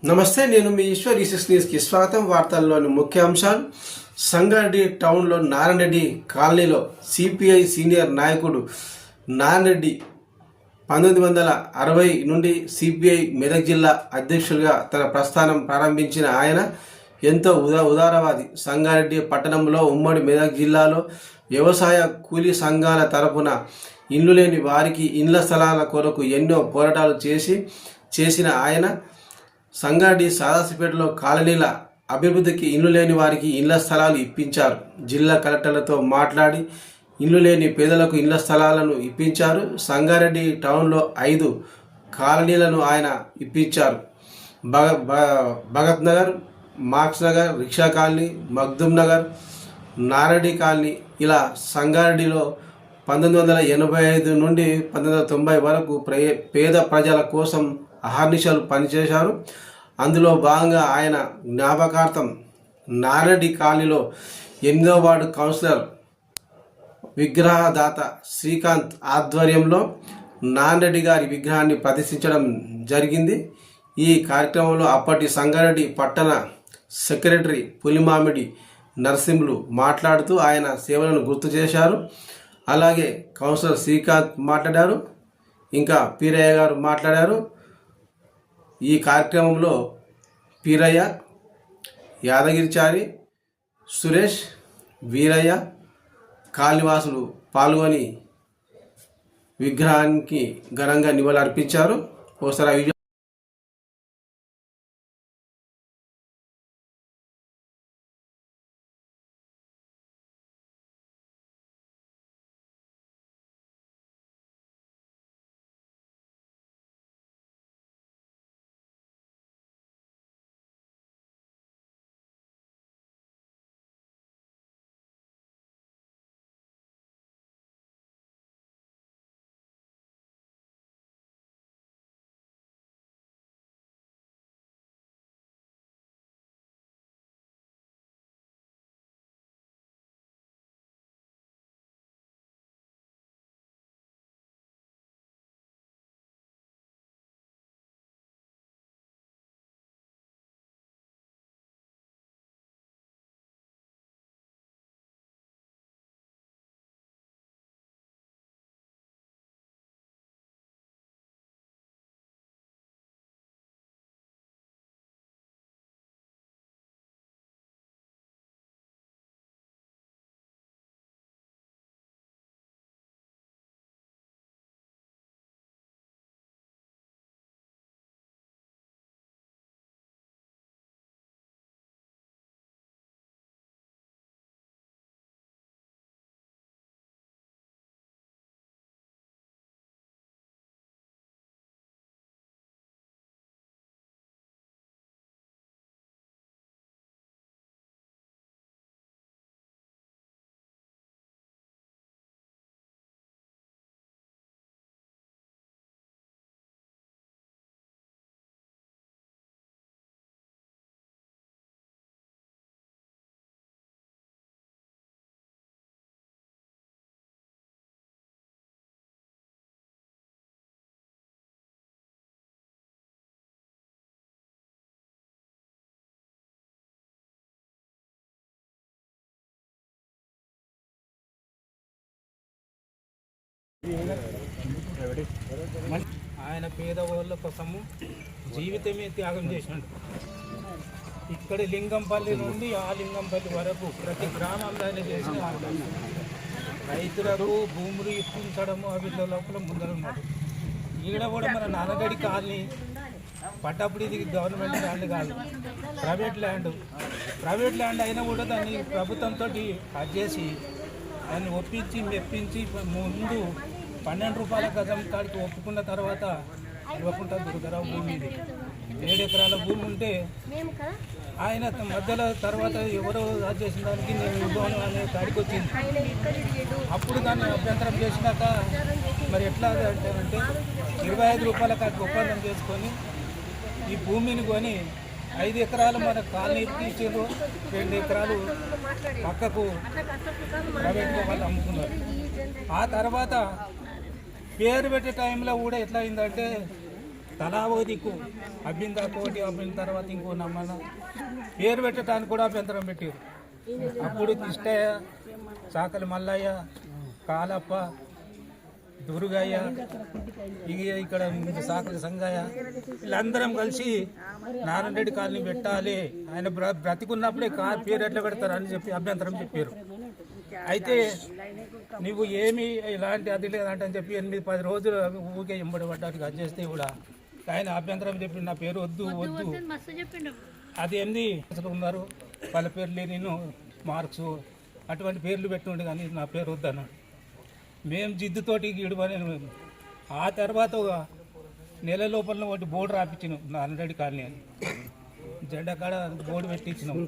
నమస్తే, నేను మీ ఈశ్వర్. ఈ6 న్యూస్కి స్వాగతం. వార్తల్లోని ముఖ్యాంశాలు. సంగారెడ్డి టౌన్లో నారాయణరెడ్డి కాలనీలో సిపిఐ సీనియర్ నాయకుడు నారాయణరెడ్డి 1960 నుండి సిపిఐ మెదక్ జిల్లా అధ్యక్షులుగా తన ప్రస్థానం ప్రారంభించిన ఆయన ఎంతో ఉదారవాది. సంగారెడ్డి పట్టణంలో ఉమ్మడి మెదక్ జిల్లాలో వ్యవసాయ కూలీ సంఘాల తరపున ఇల్లు లేని వారికి ఇండ్ల స్థలాల కొరకు ఎన్నో పోరాటాలు చేసిన ఆయన సంగారెడ్డి సాదాసిపేటలో కాలనీల అభివృద్ధికి ఇల్లు లేని వారికి ఇళ్ల స్థలాలు ఇప్పించారు. జిల్లా కలెక్టర్లతో మాట్లాడి ఇల్లు లేని పేదలకు ఇళ్ల స్థలాలను ఇప్పించారు. సంగారెడ్డి టౌన్లో 5 కాలనీలను ఆయన ఇప్పించారు. Bhagat Nagar, Marx Nagar, rickshaw colony, Makhdoom Nagar, Nareddy colony. ఇలా సంగారెడ్డిలో 1985 నుండి 1990 వరకు పేద ప్రజల కోసం అహర్నిశలు పనిచేశారు. అందులో భాగంగా ఆయన జ్ఞాపకార్థం నారెడ్డి కాలనీలో 8వ వార్డు కౌన్సిలర్ విగ్రహదాత శ్రీకాంత్ ఆధ్వర్యంలో నారెడ్డి గారి విగ్రహాన్ని ప్రతిష్ఠించడం జరిగింది. ఈ కార్యక్రమంలో అప్పటి సంగారెడ్డి పట్టణ సెక్రటరీ పులిమామిడి నరసింహులు మాట్లాడుతూ ఆయన సేవలను గుర్తు చేశారు. అలాగే కౌన్సిలర్ శ్రీకాంత్ మాట్లాడారు, ఇంకా పీరయ్య గారు మాట్లాడారు. ఈ కార్యక్రమంలో పీరయ్య, యాదగిరిచారి, సురేష్, వీరయ్య, కాళివాసులు పాల్గొని విగ్రహానికి ఘనంగా నివాళులర్పించారు. ఒకసారి ఆయన పేదవాళ్ళ కోసము జీవితమే త్యాగం చేసినాడు. ఇక్కడ లింగంపల్లి నుండి ఆ లింగంపల్లి వరకు ప్రతి గ్రామంలో చేసిన రైతులకు భూములు ఇప్పించడము అవి లోపల ముందరున్నాడు. ఈడ కూడా మన నాన్నగడి కాలనీ పట్టప్పుడు ఇది గవర్నమెంట్ ల్యాండ్ కాదు, ప్రైవేట్ ల్యాండ్ అయినా కూడా దాన్ని ప్రభుత్వంతో కట్ చేసి దాన్ని ఒప్పించి మెప్పించి ముందు 12 రూపాయల గజం కాడికి ఒప్పుకున్న తర్వాత ఇవ్వకుండా దుర్గరావు భూమి ఇది 7 ఎకరాల భూమి ఉంటే ఆయన మధ్యలో తర్వాత ఎవరో రాజు చేసిన దానికి నేను ఇవ్వను అనే కాడికి వచ్చింది. అప్పుడు దాన్ని అభ్యంతరం చేసినాక మరి ఎట్లా అంటారంటే 25 రూపాయల కాడికి ఒప్పందం చేసుకొని ఈ భూమిని కొని 5 ఎకరాలు మన కాలనీ ఇచ్చారు, 2 ఎకరాలు పక్కకు ప్రైవేట్గా వాళ్ళు అమ్ముకున్నారు. ఆ తర్వాత పేరు పెట్టే టైంలో కూడా ఎట్లా అయిందంటే తలా ఓ దిక్కు అబ్బిందా కోటి అబ్బిన తర్వాత ఇంకో నమ్మన పేరు పెట్టడానికి కూడా అభ్యంతరం పెట్టారు. అప్పుడు కిష్టయ్య, సాకలి మల్లయ్య, కాలప్ప, దుర్గయ్య, ఇక్కడ సాకలి సంగయ్య వీళ్ళందరం కలిసి నారాయణ రెడ్డి కాలనీ పెట్టాలి, ఆయన బ్రతికున్నప్పుడే పేరు ఎట్లా పెడతారని చెప్పి అభ్యంతరం చెప్పారు. అయితే నువ్వు ఏమి ఇలాంటి అది లేదంటని చెప్పి 8-10 రోజులు ఊరికే ఎంబడి పడ్డానికి అది చేస్తే కూడా ఆయన అభ్యంతరం చెప్పి నా పేరు వద్దు వద్దు, అది ఏంది అసలు ఉన్నారు వాళ్ళ పేర్లు నేను మార్క్స్ అటువంటి పేర్లు పెట్టుండే కానీ నా పేరు వద్దన్నాడు. మేము జిద్దుతోటి గిడుమని ఆ తర్వాత ఒక నెల లోపల ఒకటి బోర్డు రాపించినాం నారాయణ రెడ్డి కాలనీ అని, జెండా కాడ బోర్డు పెట్టించినాం.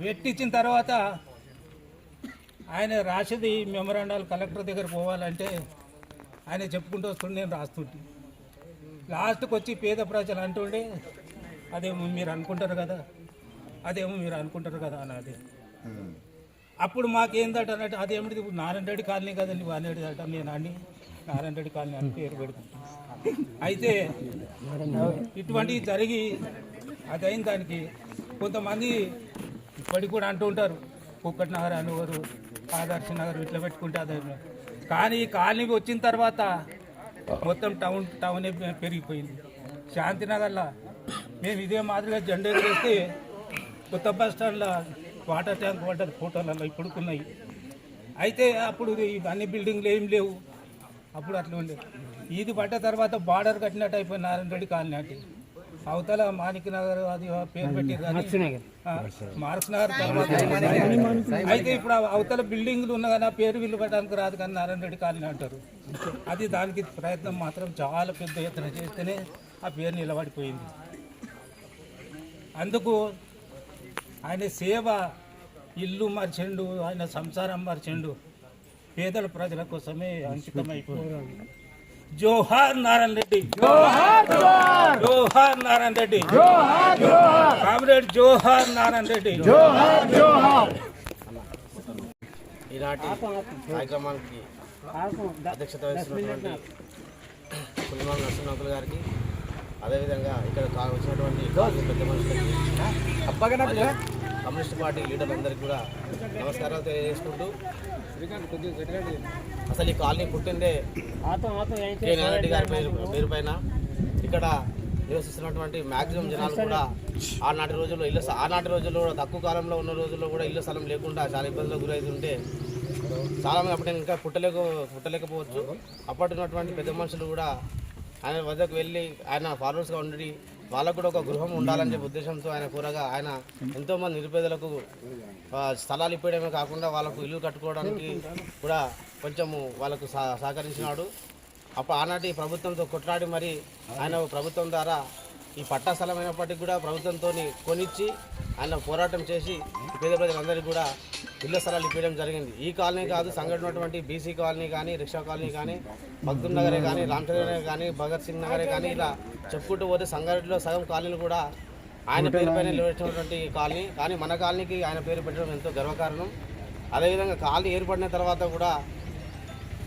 పెట్టించిన తర్వాత ఆయన రాసేది మెమరాండాలు కలెక్టర్ దగ్గర పోవాలంటే ఆయన చెప్పుకుంటూ వస్తుండే, నేను రాస్తుంటే లాస్ట్కి వచ్చి పేద ప్రజలు అంటుండే అదేమో మీరు అనుకుంటారు కదా, అదేమో మీరు అనుకుంటారు కదా అన్నది. అప్పుడు మాకేందట అన్నట్టు అదేమిటి నారాయణ రెడ్డి కాలనీ కదా నువ్వు అనేది అంట, నేను అన్ని నారాయణ రెడ్డి కాలనీ అని పేరు పెడుతున్నాను. అయితే ఇటువంటివి జరిగి అది అయిన దానికి కొంతమంది ఇప్పటికి కూడా అంటూ ఉంటారు కుక్కటి నగర్ అనేవారు, ఆదర్శ నగర్ ఇట్లా పెట్టుకుంటే అదే. కానీ కాలనీ వచ్చిన తర్వాత మొత్తం టౌన్ పెరిగిపోయింది. శాంతినగర్లో మేము ఇదే మాదిరిగా జెండా ఎగరేస్తే కొత్త బస్ స్టాండ్లో వాటర్ ట్యాంక్ వాటర్ ఫోటోలలో ఇప్పుడుకున్నాయి. అయితే అప్పుడు అన్ని బిల్డింగ్లు ఏం లేవు, అప్పుడు అట్లా ఉండేది. ఇది పడ్డ తర్వాత బార్డర్ కట్టినట్టు అయిపోయింది నారాయణ రెడ్డి కాలనీ అంటే. అవతల మాణిక్ నగర్ అది పేరు పెట్టారు కానీ మార్క్స్ నగర్ తర్వాత. అయితే ఇప్పుడు అవతల బిల్డింగ్లు ఉన్నా కానీ ఆ పేరు వీళ్ళు పెట్టడానికి రాదు కానీ నారాయణ రెడ్డి కాలనీ అంటారు. అది దానికి ప్రయత్నం మాత్రం చాలా పెద్ద ఎత్తున చేస్తేనే ఆ పేరు నిలబడిపోయింది. అందుకు ఆయన సేవ ఇల్లు మర్చెండు, ఆయన సంసారం మర్చెండు, పేదల ప్రజల కోసమే అంకితమైపోయాడు. జోహార్ నారాయణ రెడ్డి, జోహార్ నారాయణ రెడ్డి, కామ్రేడ్ జోహార్ నారాయణ రెడ్డి. ఈనాటి కార్యక్రమానికి అధ్యక్షత వహిస్తున్నటువంటి పులిమాల నరసింహ గారికి, అదేవిధంగా ఇక్కడ వచ్చినటువంటి పెద్ద మనుషులకి, కమ్యూనిస్ట్ పార్టీ లీడర్లందరికీ కూడా నమస్కారాలు తెలియజేసుకుంటూ, అసలు ఈ కాలనీ పుట్టిందే కే నారాయణ గారి పేరు పైన. ఇక్కడ నివసిస్తున్నటువంటి మ్యాక్సిమం జనాలు కూడా ఆనాటి రోజుల్లో కూడా తక్కువ కాలంలో ఉన్న రోజుల్లో కూడా ఇల్లు స్థలం లేకుండా చాలా ఇబ్బందులకు గురవుతుంటే చాలామంది అప్పటి ఇంకా పుట్టలేకపోవచ్చు. అప్పటి ఉన్నటువంటి పెద్ద మనుషులు కూడా ఆయన వద్దకు వెళ్ళి ఆయన ఫాలోవర్స్గా ఉండి వాళ్ళకు కూడా ఒక గృహం ఉండాలని చెప్పే ఉద్దేశంతో ఆయన కూరగా ఆయన ఎంతోమంది నిరుపేదలకు స్థలాలు ఇప్పడమే కాకుండా వాళ్ళకు ఇల్లు కట్టుకోవడానికి కూడా కొంచెము వాళ్ళకు సహకరించినాడు. అప్పుడు ఆనాటి ప్రభుత్వంతో కొట్లాడి మరి ఆయన ప్రభుత్వం ద్వారా ఈ పట్టా స్థలం అయినప్పటికీ కూడా ప్రభుత్వంతో కొనిచ్చి ఆయన పోరాటం చేసి పేద ప్రజలందరికీ కూడా ఇళ్ల స్థలాలు ఇప్పించడం జరిగింది. ఈ కాలనీ కాదు, సంఘటనటువంటి బీసీ కాలనీ కానీ, రిక్షా కాలనీ కానీ, మగ్దుం నగరే కానీ, రామచంద్ర నగర్ కానీ, భగత్ సింగ్ నగరే కానీ, ఇలా చెప్పుకుంటూ పోతే సంగారెడ్డిలో సగం కాలనీలు కూడా ఆయన పేరు పైన నిలబెట్టినటువంటి కాలనీ. కానీ మన కాలనీకి ఆయన పేరు పెట్టడం ఎంతో గర్వకారణం. అదేవిధంగా కాలనీ ఏర్పడిన తర్వాత కూడా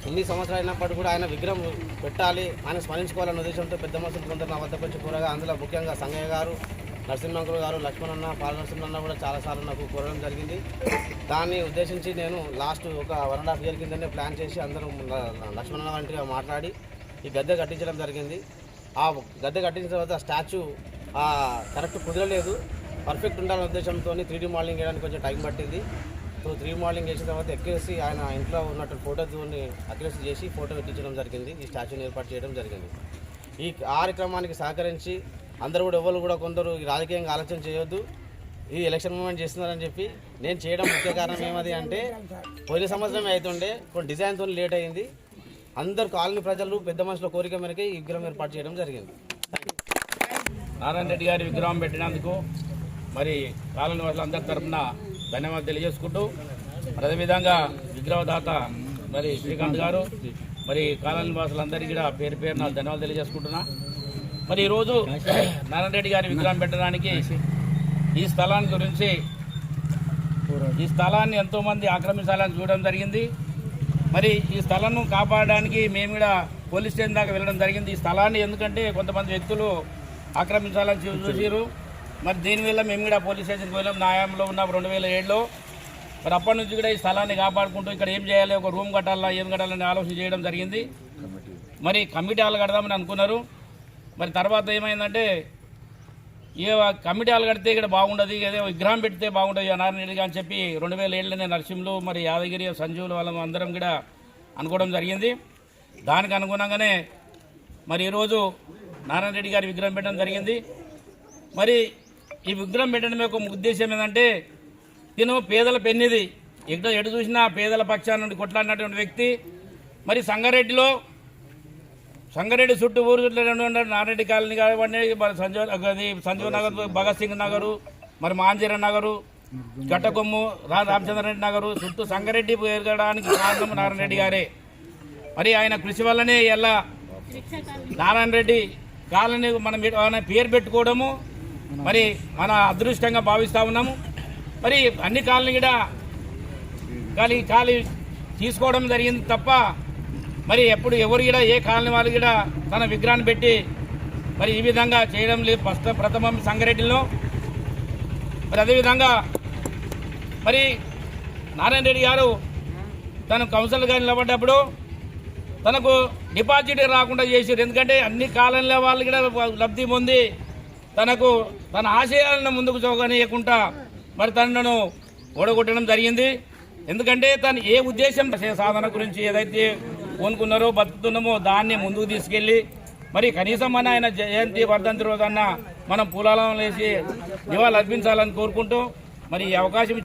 ఎన్ని సంవత్సరాలు అయినప్పటికీ కూడా ఆయన విగ్రహం పెట్టాలి, ఆయన స్మరించుకోవాలన్న ఉద్దేశంతో పెద్ద మనుషులు కొందరు నా వద్దకు వచ్చి కూరగా, అందులో ముఖ్యంగా సంగయ్య గారు, నరసింహంకులు గారు, లక్ష్మణన్న, పాలనరసింహన్న కూడా చాలాసార్లు నాకు కోరడం జరిగింది. దాన్ని ఉద్దేశించి నేను లాస్ట్ ఒక 1.5 year కిందనే ప్లాన్ చేసి అందరూ లక్ష్మణన్న వంటిగా మాట్లాడి ఈ గద్దె కట్టించడం జరిగింది. ఆ గద్దె కట్టించిన తర్వాత స్టాచ్యూ కరెక్ట్ కుదరలేదు, పర్ఫెక్ట్ ఉండాలనే ఉద్దేశంతో 3D మోడలింగ్ వేయడానికి కొంచెం టైం పట్టింది. 3D మోడలింగ్ చేసిన తర్వాత ఎక్కేసి ఆయన ఇంట్లో ఉన్నట్టు ఫోటోని అక్యురసీ చేసి ఫోటో పెట్టించడం జరిగింది. ఈ స్టాచ్యూని ఏర్పాటు చేయడం జరిగింది. ఈ కార్యక్రమానికి సహకరించి అందరూ కూడా ఎవరు కూడా కొందరు రాజకీయంగా ఆలోచన చేయొద్దు, ఈ ఎలక్షన్ మూమెంట్ చేస్తున్నారని చెప్పి నేను చేయడం ముఖ్య కారణం ఏమది అంటే పోయిన సంవత్సరం అవుతుండే కొన్ని డిజైన్తో లేట్ అయింది. అందరు కాలనీ ప్రజలు పెద్ద మనుషుల కోరిక మేరకే ఈ విగ్రహం ఏర్పాటు చేయడం జరిగింది. నారాయణ రెడ్డి గారి విగ్రహం పెట్టినందుకు మరి కాలనీ వాళ్ళందరి తరఫున ధన్యవాదాలు తెలియజేసుకుంటూ, అదేవిధంగా విగ్రహదాత మరి శ్రీకాంత్ గారు, మరి కాలనీ వాసులందరికీ కూడా పేరు పేరున ధన్యవాదాలు తెలియజేసుకుంటున్నా. మరి ఈరోజు నారాయణ రెడ్డి గారి విగ్రహం పెట్టడానికి ఈ స్థలాన్ని గురించి, ఈ స్థలాన్ని ఎంతోమంది ఆక్రమించాలని చూడడం జరిగింది. మరి ఈ స్థలాన్ని కాపాడడానికి మేము కూడా పోలీస్ స్టేషన్ దాకా వెళ్ళడం జరిగింది. ఈ స్థలాన్ని ఎందుకంటే కొంతమంది వ్యక్తులు ఆక్రమించాలని చూసారు. మరి దీనివల్ల మేము కూడా పోలీస్ స్టేషన్కి వెళ్ళాం. న్యాయంలో ఉన్న 2007లో. మరి అప్పటి నుంచి కూడా ఈ స్థలాన్ని కాపాడుకుంటూ ఇక్కడ ఏం చేయాలి, ఒక రూమ్ కట్టాలా ఏం కట్టాలని ఆలోచన చేయడం జరిగింది. మరి కమిటీ హాల్ కడదామని అనుకున్నారు. మరి తర్వాత ఏమైందంటే ఏ కమిటీ హాల్ కడితే ఇక్కడ బాగుండదు, ఏదో విగ్రహం పెడితే బాగుంటుంది నారాయణ రెడ్డి అని చెప్పి 2007లోనే నరసింహులు మరి యాదగిరి సంజీవులు వాళ్ళం అందరం కూడా అనుకోవడం జరిగింది. దానికి అనుగుణంగానే మరి ఈరోజు నారాయణ రెడ్డి గారి విగ్రహం పెట్టడం జరిగింది. మరి ఈ విగ్రహం పెట్టడం యొక్క ఉద్దేశం ఏంటంటే తిను పేదల పెన్నిది, ఎటు చూసినా పేదల పక్షాన నుండి కొట్లాడినటువంటి వ్యక్తి. మరి సంగారెడ్డి చుట్టూ ఊరు నారాయణ కాలనీ కానివ్వండి, మరి సంజీవ్ నగర్, భగత్ సింగ్ నగరు, మరి మాంజీర నగరు, గట్టకొమ్ము, రామచంద్రారెడ్డి నగరు చుట్టూ సంగారెడ్డి పెరగడానికి కారణం నారాయణ రెడ్డి గారే. మరి ఆయన కృషి వల్లనే ఇలా నారాయణ రెడ్డి కాలనీ మనం పేరు పెట్టుకోవడము మరి మన అదృష్టంగా భావిస్తూ ఉన్నాము. మరి అన్ని కాలనీ కూడా ఖాళీ తీసుకోవడం జరిగింది తప్ప మరి ఎప్పుడు ఎవరు కూడా ఏ కాలనీ వాళ్ళు కూడా తన విగ్రహాన్ని పెట్టి మరి ఈ విధంగా చేయడం లేదు. ప్రథమం సంగారెడ్డిలో. మరి అదేవిధంగా మరి నారాయణ రెడ్డి గారు తను కౌన్సిలర్గా నిలబడ్డప్పుడు తనకు డిపాజిట్ రాకుండా చేశారు. ఎందుకంటే అన్ని కాలనీల వాళ్ళు కూడా లబ్ధి పొంది తనకు తన ఆశయాలను ముందుకు చూగనీయకుండా మరి తనను ఓడగొట్టడం జరిగింది. ఎందుకంటే తను ఏ ఉద్దేశం సాధన గురించి ఏదైతే కోనుకున్నారో బతుకుతున్నామో దాన్ని ముందుకు తీసుకెళ్ళి మరి కనీసం మన ఆయన జయంతి వర్ధంతి రోజన్నా మనం పూలాలం వేసి నివాళులు అర్పించాలని కోరుకుంటూ మరి ఈ అవకాశం